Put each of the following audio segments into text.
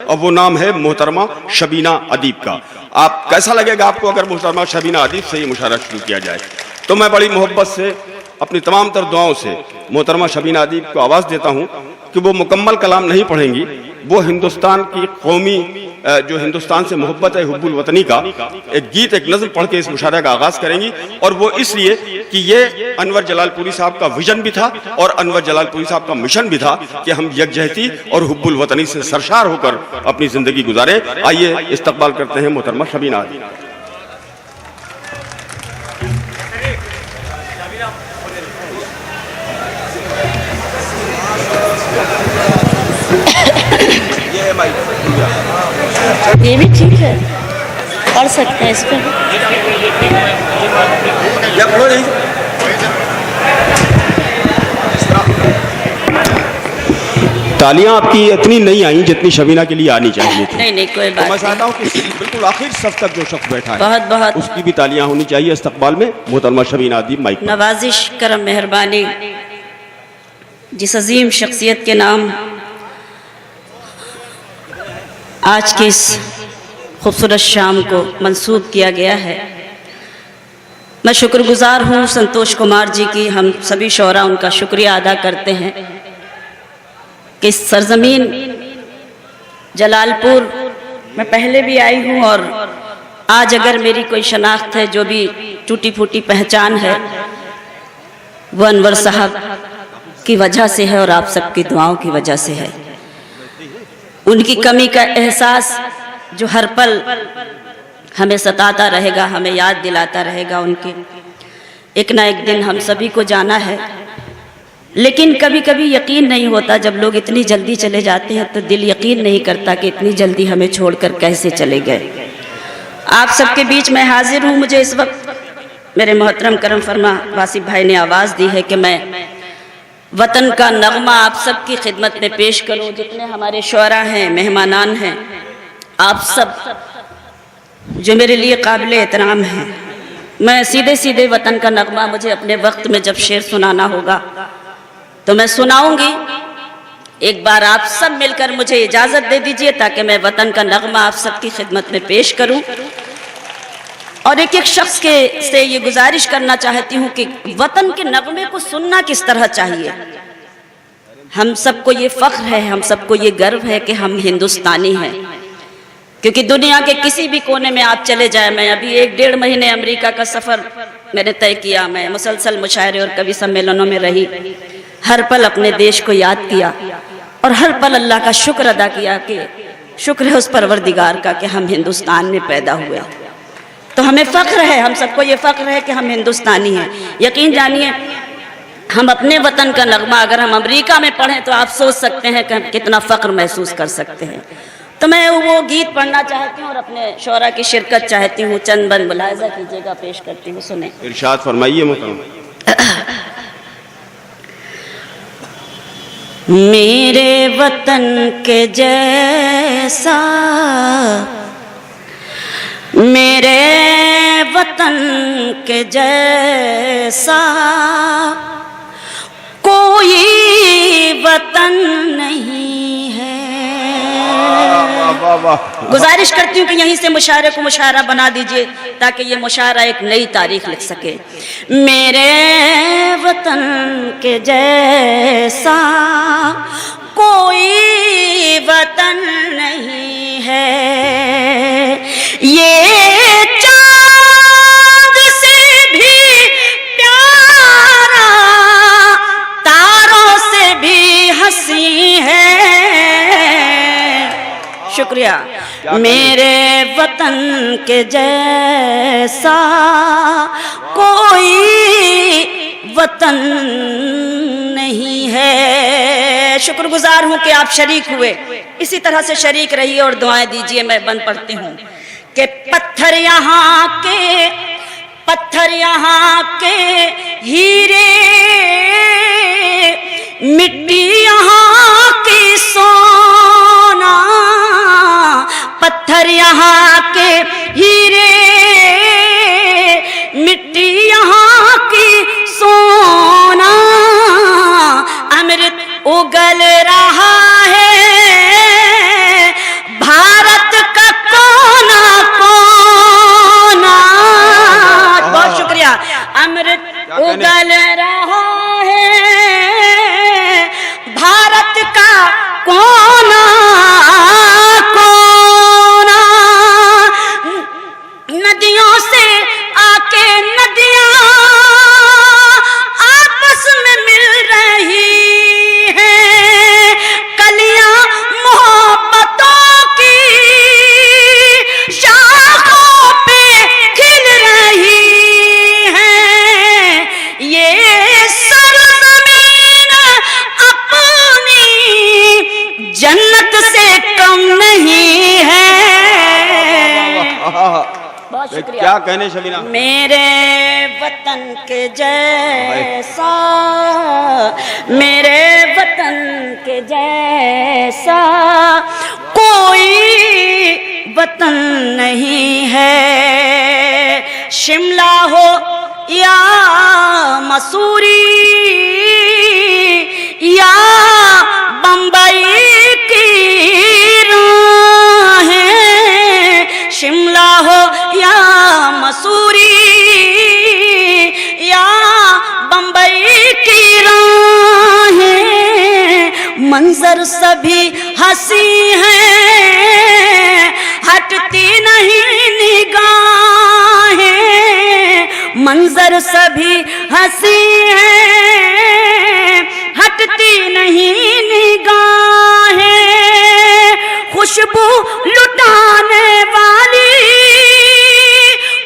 और वो नाम है मोहतरमा शबीना अदीब का। आप कैसा लगेगा आपको अगर मोहतरमा शबीना अदीब से ये मुशायरा शुरू किया जाए? तो मैं बड़ी मोहब्बत से अपनी तमाम तर दुआओं से मोहतरमा शबीना अदीब को आवाज़ देता हूँ कि वो मुकम्मल कलाम नहीं पढ़ेंगी, वो हिंदुस्तान की कौमी जो हिंदुस्तान से मोहब्बत है हुब्बुल वतनी का एक गीत, एक नज़्म पढ़ के इस मुशायरे का आगाज़ करेंगी। और वो इसलिए कि ये अनवर जलालपुरी साहब का विजन भी था और अनवर जलालपुरी साहब का मिशन भी था कि हम यकजहती और हुब्बुल वतनी से सरशार होकर अपनी ज़िंदगी गुजारें। आइए इस्तकबाल करते हैं मोहतरमा शबीना अदीब। ये भी ठीक है, पढ़ सकते हैं इस पर। तालियां आपकी इतनी नहीं आई जितनी शबीना के लिए आनी चाहिए थी। नहीं कोई बात तो मैं चाहता हूँ कि बिल्कुल आखिर सफ तक जो शख्स बैठा है बहुत बहुत उसकी भी तालियां होनी चाहिए इस्तकबाल में। मोहतरमा शबीना अदीब माइक। नवाजिश, करम, मेहरबानी जिस अजीम शख्सियत के नाम आज की इस खूबसूरत शाम को मंसूब किया गया है, मैं शुक्रगुजार हूँ संतोष कुमार जी की। हम सभी शोरा उनका शुक्रिया अदा करते हैं कि इस सरजमीन जलालपुर में पहले भी आई हूँ और आज अगर मेरी कोई शनाख्त है, जो भी टूटी फूटी पहचान है, वो अनवर साहब की वजह से है और आप सबकी दुआओं की वजह से है। उनकी कमी का एहसास जो हर पल हमें सताता रहेगा, हमें याद दिलाता रहेगा उनके। एक ना एक दिन हम सभी को जाना है, लेकिन कभी कभी यकीन नहीं होता जब लोग इतनी जल्दी चले जाते हैं तो दिल यकीन नहीं करता कि इतनी जल्दी हमें छोड़कर कैसे चले गए। आप सबके बीच मैं हाजिर हूँ। मुझे इस वक्त मेरे मोहतरम करम फरमा वासिफ भाई ने आवाज़ दी है कि मैं वतन का नगमा आप सबकी खिदमत में पेश करूं। जितने हमारे शोरा हैं, मेहमानान हैं, आप सब जो मेरे लिए काबिल एहतराम हैं, मैं सीधे सीधे वतन का नगमा मुझे अपने वक्त में जब शेर सुनाना होगा तो मैं सुनाऊंगी। एक बार आप सब मिलकर मुझे इजाज़त दे दीजिए ताकि मैं वतन का नगमा आप सबकी खिदमत में पेश करूं। और एक एक शख्स के से ये गुजारिश करना चाहती हूँ कि वतन के नगमे को सुनना किस तरह चाहिए। हम सबको ये फ़ख्र है, हम सबको ये गर्व है कि हम हिंदुस्तानी हैं, क्योंकि दुनिया के किसी भी कोने में आप चले जाएं। मैं अभी 1-1.5 महीने अमेरिका का सफ़र मैंने तय किया। मैं मुसलसल मुशायरे और कवि सम्मेलनों में रही, हर पल अपने देश को याद किया और हर पल अल्लाह का शुक्र अदा किया कि शुक्र है उस परवरदिगार का कि हम हिंदुस्तान में पैदा हुए। तो हमें फ़ख्र है, हम सबको ये फ़ख्र है कि हम हिंदुस्तानी हैं। यकीन जानिए, हम अपने वतन का नगमा अगर हम अमेरिका में पढ़ें तो आप सोच सकते हैं कि हम कितना फ़ख्र महसूस कर सकते हैं। तो मैं वो गीत पढ़ना चाहती हूँ और अपने शोरा की शिरकत चाहती हूँ। चंद बंद मुलाहिज़ा कीजिएगा, पेश करती हूँ, सुने। इरशाद फरमाइए मोहतरम। मेरे वतन के जैसा, मेरे वतन के जैसा कोई वतन नहीं है। गुजारिश करती हूँ कि यहीं से मुशायरे को मुशायरा बना दीजिए ताकि ये मुशायरा एक नई तारीख लिख सके। मेरे वतन के जैसा कोई वतन नहीं है, ये चांद से भी प्यारा, तारों से भी हंसी है। शुक्रिया। मेरे वतन के जैसा कोई वतन नहीं है। शुक्रगुजार हूँ कि आप शरीक हुए, इसी तरह से शरीक रहिए और दुआएं दीजिए। मैं बंद पढ़ती हूँ कि पत्थर यहाँ के हीरे, मिट्टी यहाँ की सोना, पत्थर यहाँ के हीरे, मिट्टी यहाँ की सोना, अमृत उगल रहा है बहुत शुक्रिया। क्या कहने शबीना? मेरे वतन के जैसा, मेरे वतन के जैसा कोई वतन नहीं है। शिमला हो या मसूरी या बंबई की राहें, शिमला हो या मसूरी या बंबई की राहें, मंजर सभी हंसी हैं, हटती नहीं निगाहें, मंजर सभी हंसी हैं, हटती नहीं निगाहें, खुशबू लुटाने वाली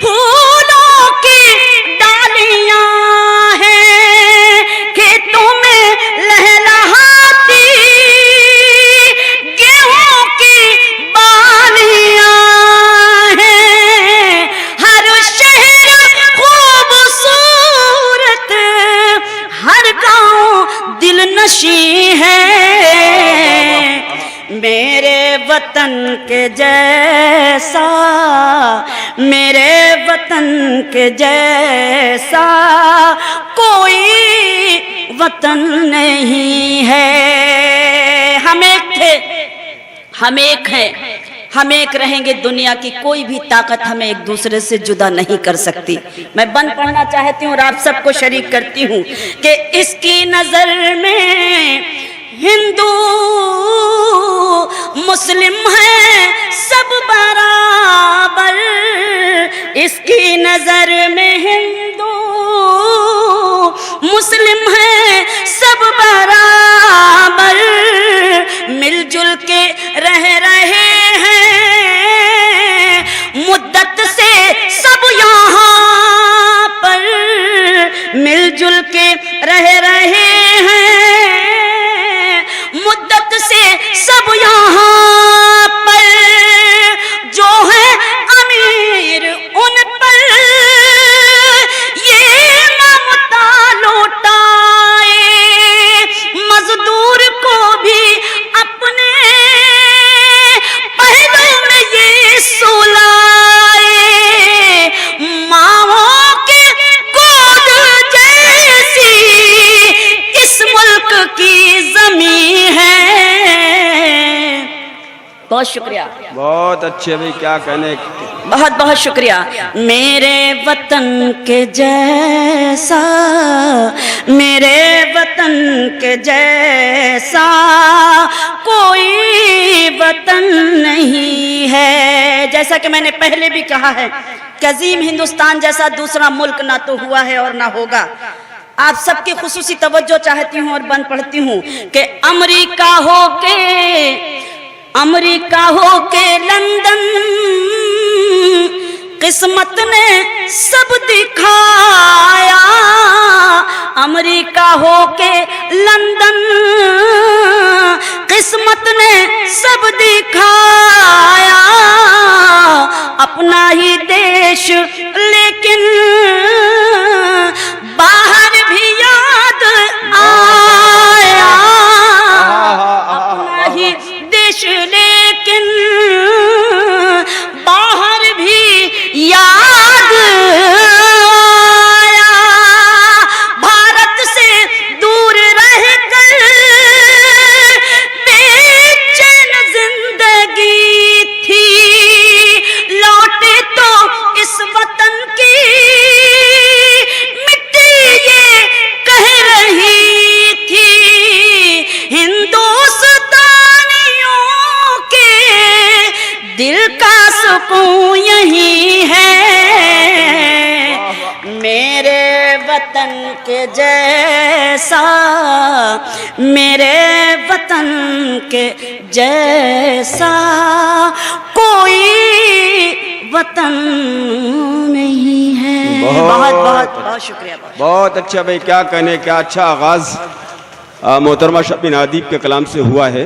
फूलों की डालियां हैं, खेतों में लहलहाती गेहूं की बालियां हैं, हर शहर खूबसूरत, हर गांव दिलनशी है। मेरे वतन के जैसा, मेरे वतन के जैसा कोई वतन नहीं है। हम एक थे, हम एक हैं, हम एक रहेंगे। दुनिया की कोई भी ताकत हमें एक दूसरे से जुदा नहीं कर सकती। मैं बंद पढ़ना चाहती हूँ और आप सबको शरीक करती हूँ कि इसकी नजर में हिंदू मुस्लिम है सब बराबर, इसकी नजर में हिंदू मुस्लिम है सब बराबर, मिलजुल के रह रहे हैं मुद्दत से सब यहाँ पर, मिलजुल के रह रहे हैं मुद्दत से सब यहाँ पर, जो है अमीर उन पर ये ममता लौटाए, मजदूर को भी अपने पहलू में ये सुलाए, माओं की गोद जैसी इस मुल्क की जमीन है। बहुत शुक्रिया, बहुत अच्छे भाई, क्या कहने। बहुत बहुत शुक्रिया। मेरे वतन के जैसा, मेरे वतन के जैसा कोई वतन नहीं है। जैसा कि मैंने पहले भी कहा है कि अजीम हिंदुस्तान जैसा दूसरा मुल्क ना तो हुआ है और ना होगा। आप सबकी खुसूसी तवज्जो चाहती हूँ और बंद पढ़ती हूँ कि अमेरिका हो के लंदन, किस्मत ने सब दिखाया, अमेरिका हो के लंदन, किस्मत ने सब दिखाया, अपना ही देश लेकिन बाहर भी याद आया, अपना ही देश लेकिन बाहर भी याद आया, भारत से दूर रहकर बेचैन जिंदगी थी, लौटे तो इस वतन की मिट्टी ये कह रही थी, हिंदुस्तानियों के दिल का सुकून यही है। मेरे वतन के जैसा, मेरे वतन के जैसा कोई वतन नहीं है। बहुत बहुत बहुत शुक्रिया। बहुत अच्छा भाई, क्या कहने, क्या अच्छा आगाज मोहतरमा शबीना अदीब के कलाम से हुआ है।